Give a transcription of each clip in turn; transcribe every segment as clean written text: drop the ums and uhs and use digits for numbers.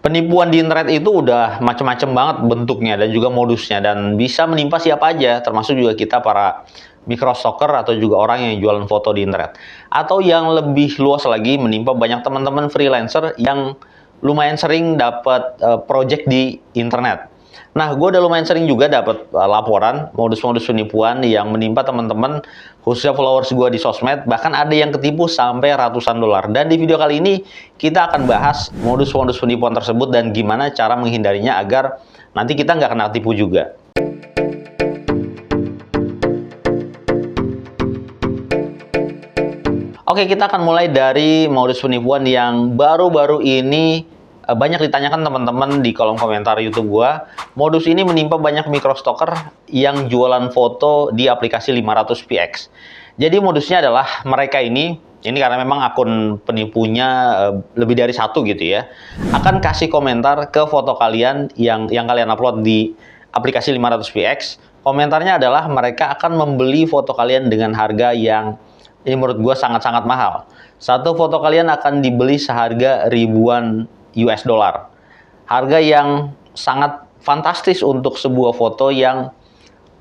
Penipuan di internet itu udah macam-macam banget bentuknya dan juga modusnya, dan bisa menimpa siapa aja, termasuk juga kita para microstalker atau juga orang yang jualan foto di internet. Atau yang lebih luas lagi, menimpa banyak teman-teman freelancer yang lumayan sering dapat project di internet. Nah, gue udah lumayan sering juga dapat laporan modus-modus penipuan yang menimpa teman-teman, khususnya followers gue di sosmed. Bahkan ada yang ketipu sampai ratusan dolar. Dan di video kali ini kita akan bahas modus-modus penipuan tersebut dan gimana cara menghindarinya agar nanti kita nggak kena tipu juga. Oke, kita akan mulai dari modus penipuan yang baru-baru ini banyak ditanyakan teman-teman di kolom komentar YouTube gua. Modus ini menimpa banyak microstalker yang jualan foto di aplikasi 500px. Jadi modusnya adalah mereka ini karena memang akun penipunya lebih dari satu gitu ya, akan kasih komentar ke foto kalian yang kalian upload di aplikasi 500px. Komentarnya adalah mereka akan membeli foto kalian dengan harga yang ini menurut gue sangat-sangat mahal. Satu foto kalian akan dibeli seharga ribuan US dollar. Harga yang sangat fantastis untuk sebuah foto yang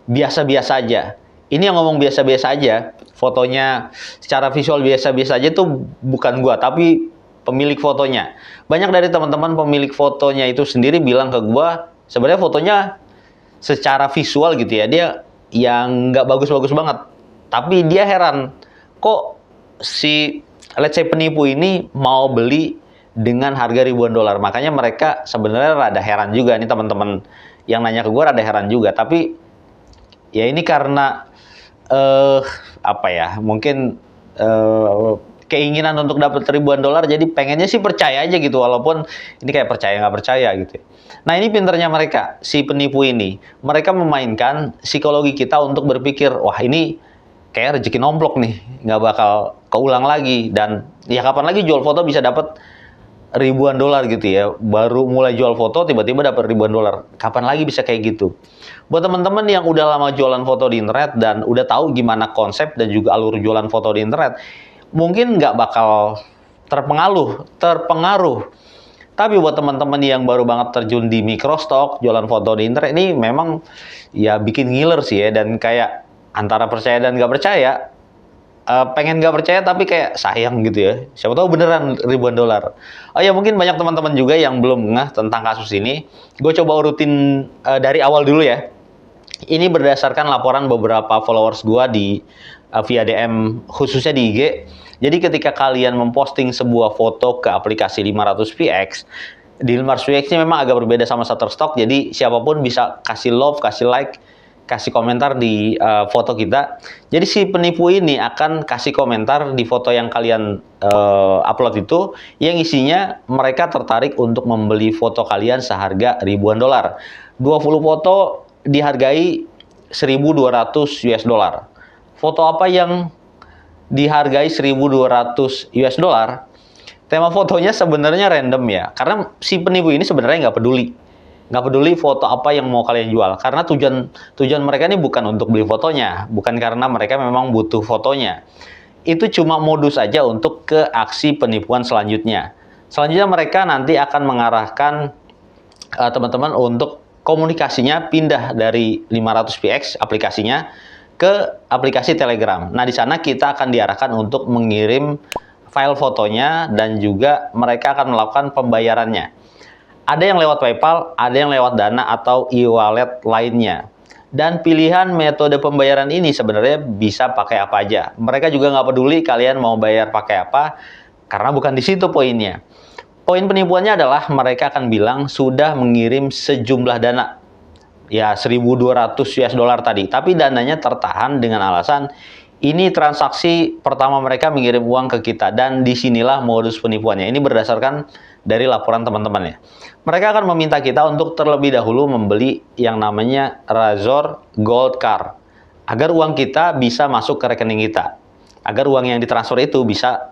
biasa-biasa aja. Ini yang ngomong biasa-biasa aja, fotonya secara visual biasa-biasa aja itu bukan gua, tapi pemilik fotonya. Banyak dari teman-teman pemilik fotonya itu sendiri bilang ke gua, sebenarnya fotonya secara visual gitu ya, dia yang nggak bagus-bagus banget. Tapi dia heran, kok si let's say penipu ini mau beli dengan harga ribuan dolar. Makanya mereka sebenarnya rada heran juga nih teman-teman yang nanya ke gue, rada heran juga. Tapi ya ini karena mungkin keinginan untuk dapat ribuan dolar, jadi pengennya sih percaya aja gitu, walaupun ini kayak percaya nggak percaya gitu. Nah, ini pinternya mereka, si penipu ini. Mereka memainkan psikologi kita untuk berpikir, wah ini kayak rezeki nomplok nih, nggak bakal keulang lagi. Dan ya kapan lagi jual foto bisa dapat ribuan dolar gitu ya, baru mulai jual foto tiba-tiba dapat ribuan dolar, kapan lagi bisa kayak gitu. Buat teman-teman yang udah lama jualan foto di internet dan udah tahu gimana konsep dan juga alur jualan foto di internet, mungkin nggak bakal terpengaruh. Tapi buat teman-teman yang baru banget terjun di microstock, jualan foto di internet, ini memang ya bikin ngiler sih ya, dan kayak antara percaya dan nggak percaya. Pengen nggak percaya tapi kayak sayang gitu ya, siapa tahu beneran ribuan dolar. Oh ya, mungkin banyak teman-teman juga yang belum ngeh tentang kasus ini. Gue coba urutin dari awal dulu ya. Ini berdasarkan laporan beberapa followers gue di via DM, khususnya di IG. Jadi ketika kalian memposting sebuah foto ke aplikasi 500px, di 500px ini memang agak berbeda sama Shutterstock. Jadi siapapun bisa kasih love, kasih like, kasih komentar di foto kita. Jadi si penipu ini akan kasih komentar di foto yang kalian upload itu, yang isinya mereka tertarik untuk membeli foto kalian seharga ribuan dolar. 20 foto dihargai 1.200 US dollar. Foto apa yang dihargai 1.200 US dollar? Tema fotonya sebenarnya random ya, karena si penipu ini sebenarnya nggak peduli foto apa yang mau kalian jual, karena tujuan mereka ini bukan untuk beli fotonya, bukan karena mereka memang butuh fotonya. Itu cuma modus aja untuk ke aksi penipuan selanjutnya. Selanjutnya mereka nanti akan mengarahkan teman-teman untuk komunikasinya pindah dari 500px aplikasinya ke aplikasi Telegram. Nah, di sana kita akan diarahkan untuk mengirim file fotonya dan juga mereka akan melakukan pembayarannya. Ada yang lewat PayPal, ada yang lewat Dana atau e-wallet lainnya. Dan pilihan metode pembayaran ini sebenarnya bisa pakai apa aja. Mereka juga nggak peduli kalian mau bayar pakai apa, karena bukan di situ poinnya. Poin penipuannya adalah mereka akan bilang sudah mengirim sejumlah dana. Ya, 1.200 US dollar tadi. Tapi dananya tertahan dengan alasan ini transaksi pertama mereka mengirim uang ke kita, dan disinilah modus penipuannya. Ini berdasarkan dari laporan teman-teman ya. Mereka akan meminta kita untuk terlebih dahulu membeli yang namanya Razor Gold Card, agar uang kita bisa masuk ke rekening kita, agar uang yang ditransfer itu bisa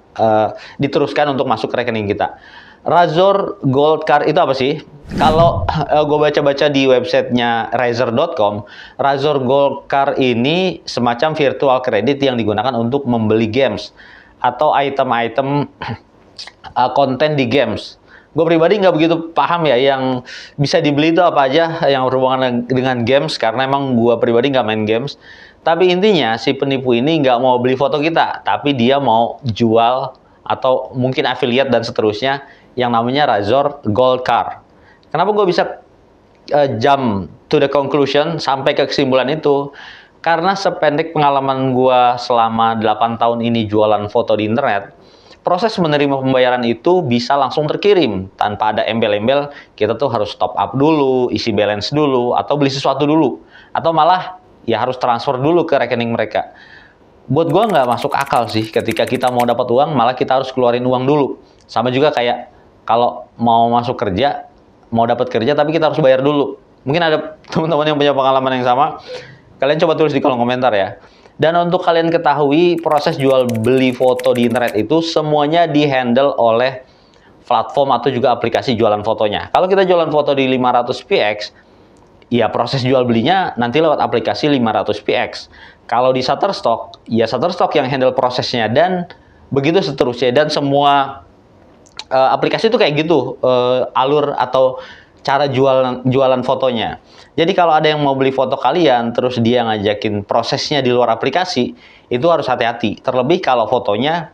diteruskan untuk masuk ke rekening kita. Razor Gold Card itu apa sih? Kalau gue baca-baca di websitenya Razer.com, Razor Gold Card ini semacam virtual credit yang digunakan untuk membeli games atau item-item konten di games. Gue pribadi nggak begitu paham ya yang bisa dibeli itu apa aja yang berhubungan dengan games, karena emang gue pribadi nggak main games. Tapi intinya si penipu ini nggak mau beli foto kita, tapi dia mau jual atau mungkin affiliate dan seterusnya yang namanya Razor Gold Card. Kenapa gue bisa jump to the conclusion sampai ke kesimpulan itu? Karena sependek pengalaman gue selama 8 tahun ini jualan foto di internet, proses menerima pembayaran itu bisa langsung terkirim tanpa ada embel-embel kita tuh harus top up dulu, isi balance dulu, atau beli sesuatu dulu, atau malah ya harus transfer dulu ke rekening mereka. Buat gua nggak masuk akal sih ketika kita mau dapat uang malah kita harus keluarin uang dulu. Sama juga kayak kalau mau masuk kerja, mau dapat kerja tapi kita harus bayar dulu. Mungkin ada teman-teman yang punya pengalaman yang sama. Kalian coba tulis di kolom komentar ya. Dan untuk kalian ketahui, proses jual beli foto di internet itu semuanya dihandle oleh platform atau juga aplikasi jualan fotonya. Kalau kita jualan foto di 500px, ya proses jual belinya nanti lewat aplikasi 500px. Kalau di Shutterstock, ya Shutterstock yang handle prosesnya dan begitu seterusnya. Dan semua aplikasi itu kayak gitu, alur atau cara jualan fotonya. Jadi kalau ada yang mau beli foto kalian, terus dia ngajakin prosesnya di luar aplikasi, itu harus hati-hati. Terlebih kalau fotonya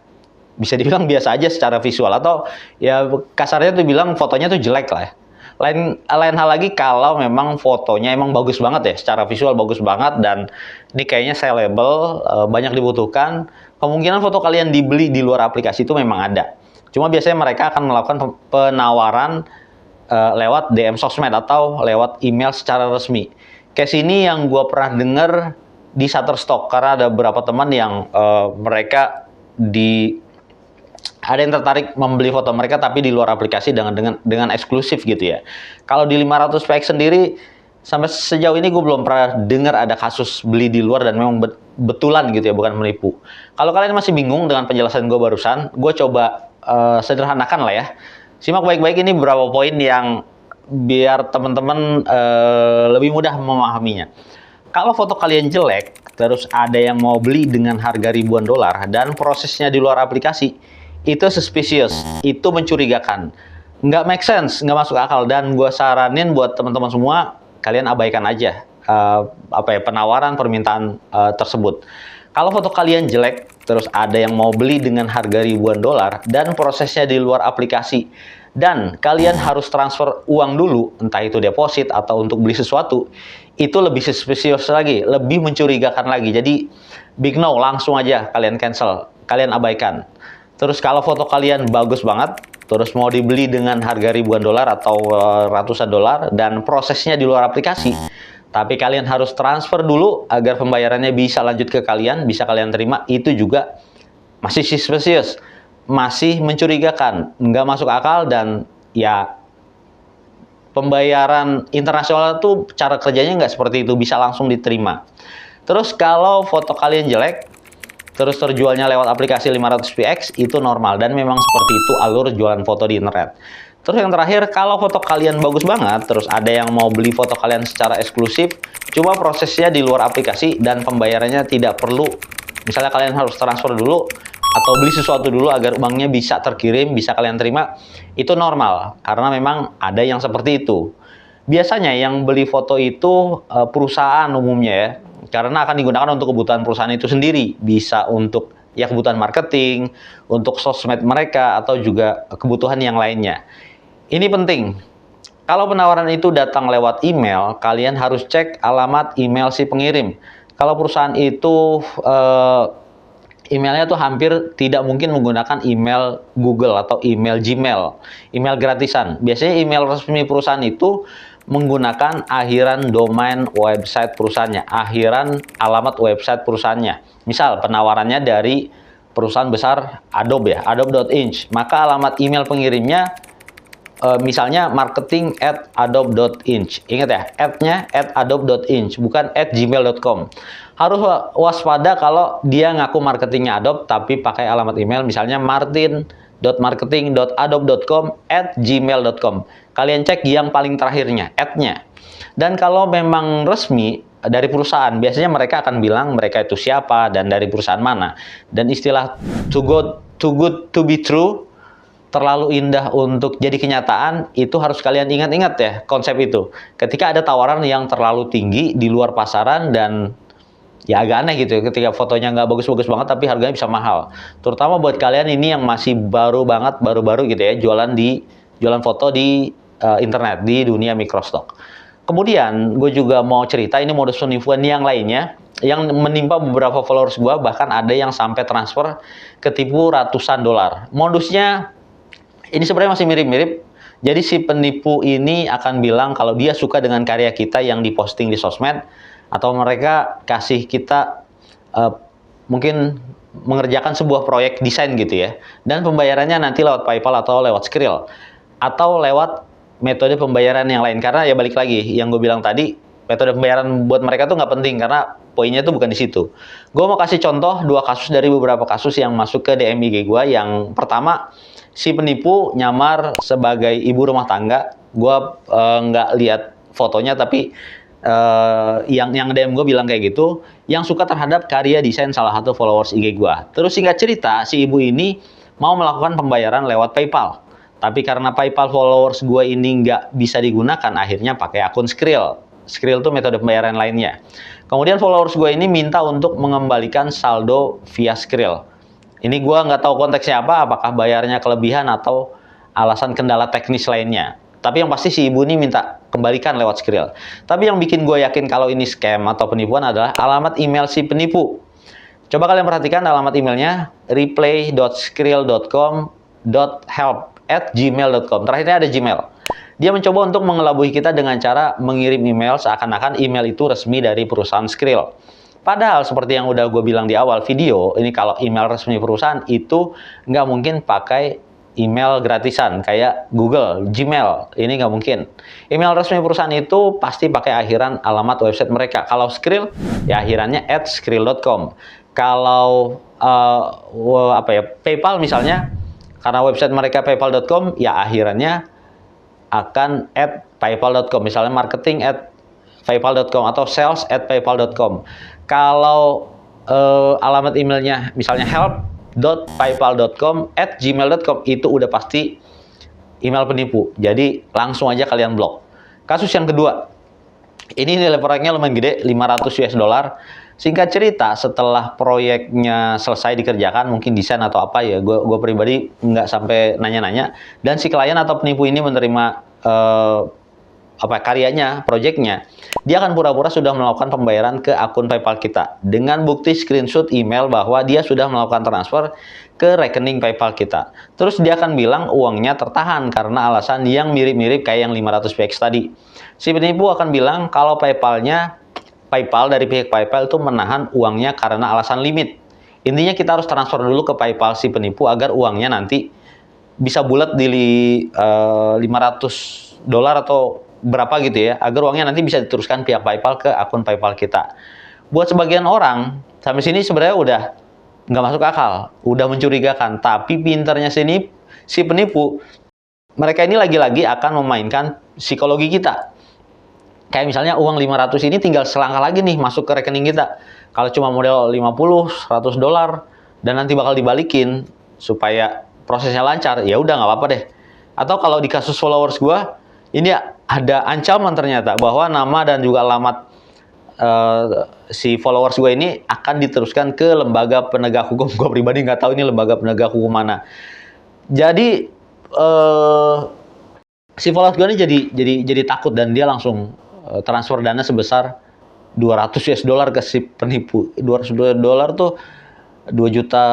bisa dibilang biasa aja secara visual, atau ya kasarnya tuh bilang fotonya tuh jelek lah ya. Lain hal lagi kalau memang fotonya emang bagus banget ya, secara visual bagus banget, dan ini kayaknya sellable, banyak dibutuhkan, kemungkinan foto kalian dibeli di luar aplikasi itu memang ada. Cuma biasanya mereka akan melakukan penawaran lewat DM sosmed atau lewat email secara resmi. Case ini yang gue pernah denger di Shutterstock, karena ada beberapa teman yang mereka ada yang tertarik membeli foto mereka tapi di luar aplikasi dengan eksklusif gitu ya. Kalau di 500px sendiri sampai sejauh ini gue belum pernah dengar ada kasus beli di luar dan memang betulan gitu ya, bukan menipu. Kalau kalian masih bingung dengan penjelasan gue barusan, gue coba sederhanakan lah ya. Simak baik-baik ini beberapa poin yang biar teman-teman lebih mudah memahaminya. Kalau foto kalian jelek, terus ada yang mau beli dengan harga ribuan dolar dan prosesnya di luar aplikasi, itu suspicious, itu mencurigakan. Nggak make sense, nggak masuk akal, dan gue saranin buat teman-teman semua, kalian abaikan aja penawaran permintaan tersebut. Kalau foto kalian jelek, terus ada yang mau beli dengan harga ribuan dolar, dan prosesnya di luar aplikasi, dan kalian harus transfer uang dulu, entah itu deposit atau untuk beli sesuatu, itu lebih suspicious lagi, lebih mencurigakan lagi. Jadi, big no, langsung aja kalian cancel, kalian abaikan. Terus kalau foto kalian bagus banget, terus mau dibeli dengan harga ribuan dolar atau ratusan dolar, dan prosesnya di luar aplikasi, tapi kalian harus transfer dulu agar pembayarannya bisa lanjut ke kalian, bisa kalian terima, itu juga masih suspicious, masih mencurigakan, nggak masuk akal, dan ya pembayaran internasional itu cara kerjanya nggak seperti itu, bisa langsung diterima. Terus kalau foto kalian jelek, terus terjualnya lewat aplikasi 500px, itu normal, dan memang seperti itu alur jualan foto di internet. Terus yang terakhir, kalau foto kalian bagus banget, terus ada yang mau beli foto kalian secara eksklusif, coba prosesnya di luar aplikasi dan pembayarannya tidak perlu. Misalnya kalian harus transfer dulu, atau beli sesuatu dulu agar uangnya bisa terkirim, bisa kalian terima, itu normal. Karena memang ada yang seperti itu. Biasanya yang beli foto itu perusahaan umumnya ya, karena akan digunakan untuk kebutuhan perusahaan itu sendiri. Bisa untuk ya kebutuhan marketing, untuk sosmed mereka, atau juga kebutuhan yang lainnya. Ini penting. Kalau penawaran itu datang lewat email, kalian harus cek alamat email si pengirim. Kalau perusahaan itu emailnya tuh hampir tidak mungkin menggunakan email Google atau email Gmail, email gratisan. Biasanya email resmi perusahaan itu menggunakan akhiran domain website perusahaannya, akhiran alamat website perusahaannya. Misal penawarannya dari perusahaan besar Adobe ya, adobe.inc, maka alamat email pengirimnya misalnya marketing@adobe.inc. Ingat ya, @nya @adobe.inc, bukan @gmail.com. Harus waspada kalau dia ngaku marketingnya Adobe, tapi pakai alamat email misalnya martin.marketing.adobe.com@gmail.com. Kalian cek yang paling terakhirnya, @nya. Dan kalau memang resmi dari perusahaan, biasanya mereka akan bilang mereka itu siapa dan dari perusahaan mana. Dan istilah too good to be true, terlalu indah untuk jadi kenyataan, itu harus kalian ingat-ingat ya konsep itu. Ketika ada tawaran yang terlalu tinggi di luar pasaran dan ya agak aneh gitu ya, ketika fotonya nggak bagus-bagus banget tapi harganya bisa mahal. Terutama buat kalian ini yang masih baru-baru gitu ya, jualan foto di internet, di dunia microstock. Kemudian gue juga mau cerita ini modus penipuan yang lainnya yang menimpa beberapa followers gue, bahkan ada yang sampai transfer ketipu ratusan dolar. Modusnya ini sebenarnya masih mirip-mirip. Jadi si penipu ini akan bilang kalau dia suka dengan karya kita yang diposting di sosmed, atau mereka kasih kita mungkin mengerjakan sebuah proyek desain gitu ya, dan pembayarannya nanti lewat PayPal atau lewat Skrill atau lewat metode pembayaran yang lain. Karena ya balik lagi yang gue bilang tadi, metode pembayaran buat mereka tuh nggak penting karena poinnya tuh bukan di situ. Gue mau kasih contoh 2 kasus dari beberapa kasus yang masuk ke DM IG gue. Yang pertama, si penipu nyamar sebagai ibu rumah tangga. Gue nggak lihat fotonya, tapi yang DM gue bilang kayak gitu, yang suka terhadap karya desain salah satu followers IG gue. Terus singkat cerita, si ibu ini mau melakukan pembayaran lewat PayPal. Tapi karena PayPal followers gue ini nggak bisa digunakan, akhirnya pakai akun Skrill. Skrill tuh metode pembayaran lainnya. Kemudian followers gue ini minta untuk mengembalikan saldo via Skrill. Ini gue nggak tahu konteksnya apa, apakah bayarnya kelebihan atau alasan kendala teknis lainnya. Tapi yang pasti si ibu ini minta kembalikan lewat Skrill. Tapi yang bikin gue yakin kalau ini scam atau penipuan adalah alamat email si penipu. Coba kalian perhatikan alamat emailnya, replay.skrill.com.help@gmail.com. Terakhirnya ada Gmail. Dia mencoba untuk mengelabui kita dengan cara mengirim email seakan-akan email itu resmi dari perusahaan Skrill. Padahal seperti yang udah gue bilang di awal video, ini kalau email resmi perusahaan itu nggak mungkin pakai email gratisan kayak Google, Gmail. Ini nggak mungkin. Email resmi perusahaan itu pasti pakai akhiran alamat website mereka. Kalau Skrill, ya akhirannya @skrill.com. Kalau PayPal misalnya, karena website mereka paypal.com, ya akhirannya akan @paypal.com, misalnya marketing@paypal.com atau sales@paypal.com. Kalau alamat emailnya misalnya help.paypal.com@gmail.com, itu udah pasti email penipu. Jadi langsung aja kalian blok. Kasus yang kedua, ini nilai proyeknya lumayan gede, 500 US dollar. Singkat cerita, setelah proyeknya selesai dikerjakan, mungkin desain atau apa ya, gue pribadi nggak sampai nanya-nanya. Dan si klien atau penipu ini menerima karyanya, proyeknya. Dia akan pura-pura sudah melakukan pembayaran ke akun PayPal kita dengan bukti screenshot email bahwa dia sudah melakukan transfer ke rekening PayPal kita. Terus dia akan bilang uangnya tertahan karena alasan yang mirip-mirip kayak yang 500 PX tadi. Si penipu akan bilang kalau PayPal dari pihak PayPal itu menahan uangnya karena alasan limit. Intinya kita harus transfer dulu ke PayPal si penipu agar uangnya nanti bisa bulat di 500 dolar atau berapa gitu ya, agar uangnya nanti bisa diteruskan pihak PayPal ke akun PayPal kita. Buat sebagian orang, sampai sini sebenarnya udah nggak masuk akal, udah mencurigakan. Tapi pinternya si penipu, mereka ini lagi-lagi akan memainkan psikologi kita. Kayak misalnya uang 500 ini tinggal selangkah lagi nih masuk ke rekening kita. Kalau cuma model 50, 100 dolar dan nanti bakal dibalikin supaya prosesnya lancar, ya udah nggak apa-apa deh. Atau kalau di kasus followers gua, ini ada ancaman ternyata bahwa nama dan juga alamat si followers gue ini akan diteruskan ke lembaga penegak hukum. Gue pribadi nggak tahu ini lembaga penegak hukum mana. Jadi si followers gue ini jadi takut dan dia langsung transfer dana sebesar 200 US dollar ke si penipu. 200 dolar tuh 2 juta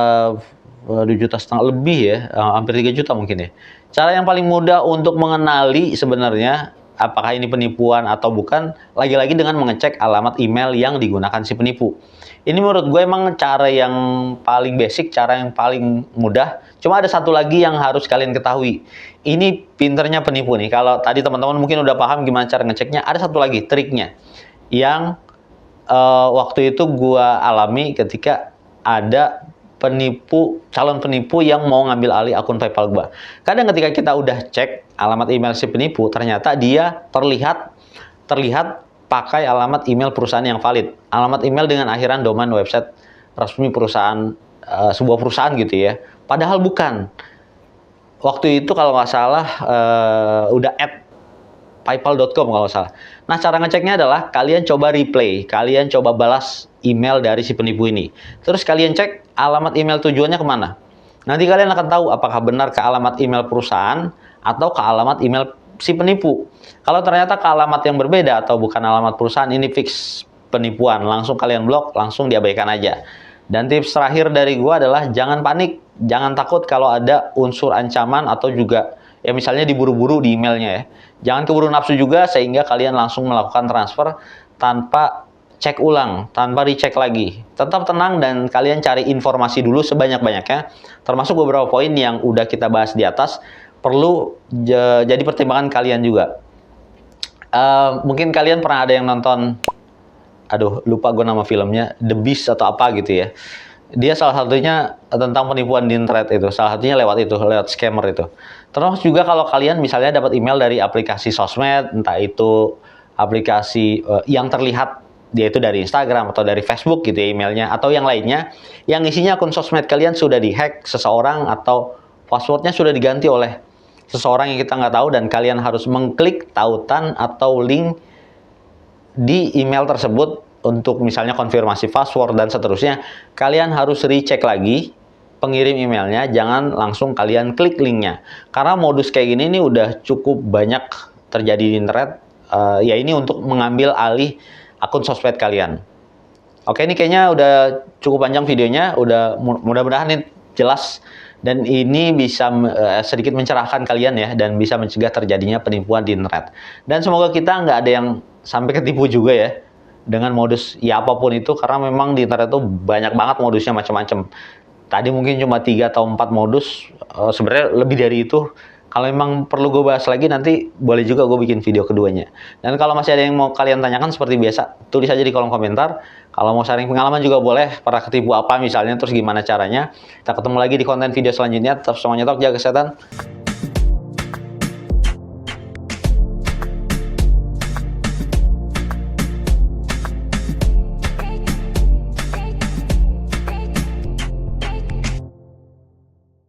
2 juta setengah lebih ya, hampir 3 juta mungkin ya. Cara yang paling mudah untuk mengenali sebenarnya apakah ini penipuan atau bukan, lagi-lagi dengan mengecek alamat email yang digunakan si penipu. Ini menurut gue emang cara yang paling basic, cara yang paling mudah. Cuma ada satu lagi yang harus kalian ketahui. Ini pinternya penipu nih. Kalau tadi teman-teman mungkin udah paham gimana cara ngeceknya, ada satu lagi triknya yang waktu itu gue alami ketika ada calon penipu yang mau ngambil alih akun PayPal gua. Kadang ketika kita udah cek alamat email si penipu, ternyata dia terlihat pakai alamat email perusahaan yang valid. Alamat email dengan akhiran domain website resmi perusahaan, sebuah perusahaan gitu ya. Padahal bukan. waktu itu kalau nggak salah udah add paypal.com kalau nggak salah. Nah, cara ngeceknya adalah kalian coba replay, kalian coba balas email dari si penipu ini. Terus kalian cek alamat email tujuannya kemana. Nanti kalian akan tahu apakah benar ke alamat email perusahaan atau ke alamat email si penipu. Kalau ternyata ke alamat yang berbeda atau bukan alamat perusahaan, ini fix penipuan. Langsung kalian blok, langsung diabaikan aja. Dan tips terakhir dari gua adalah jangan panik, jangan takut kalau ada unsur ancaman atau juga ya misalnya diburu-buru di emailnya ya. Jangan keburu nafsu juga sehingga kalian langsung melakukan transfer tanpa cek ulang, tanpa dicek lagi. Tetap tenang dan kalian cari informasi dulu sebanyak-banyaknya, termasuk beberapa poin yang udah kita bahas di atas, perlu jadi pertimbangan kalian juga. Mungkin kalian pernah ada yang nonton, aduh lupa gue nama filmnya, The Beast atau apa gitu ya. Dia salah satunya tentang penipuan di internet itu. Salah satunya lewat itu, lewat scammer itu. Terus juga kalau kalian misalnya dapat email dari aplikasi sosmed, entah itu aplikasi yang terlihat dia itu dari Instagram atau dari Facebook gitu ya emailnya, atau yang lainnya, yang isinya akun sosmed kalian sudah dihack seseorang atau passwordnya sudah diganti oleh seseorang yang kita nggak tahu dan kalian harus mengklik tautan atau link di email tersebut untuk misalnya konfirmasi password dan seterusnya, kalian harus recheck lagi pengirim emailnya, jangan langsung kalian klik linknya. Karena modus kayak gini nih udah cukup banyak terjadi di internet, ya ini untuk mengambil alih akun sosmed kalian. Oke, ini kayaknya udah cukup panjang videonya, mudah-mudahan ini jelas dan ini bisa sedikit mencerahkan kalian ya dan bisa mencegah terjadinya penipuan di internet. Dan semoga kita nggak ada yang sampai ketipu juga ya dengan modus ya apapun itu, karena memang di internet itu banyak banget modusnya macam-macam. Tadi mungkin cuma 3 atau 4 modus, sebenarnya lebih dari itu. Kalau memang perlu gue bahas lagi nanti boleh juga gue bikin video keduanya. Dan kalau masih ada yang mau kalian tanyakan seperti biasa, tulis aja di kolom komentar. Kalau mau sharing pengalaman juga boleh, pernah ketipu apa misalnya, terus gimana caranya. Kita ketemu lagi di konten video selanjutnya. Tetap semuanya tok, jaga kesehatan.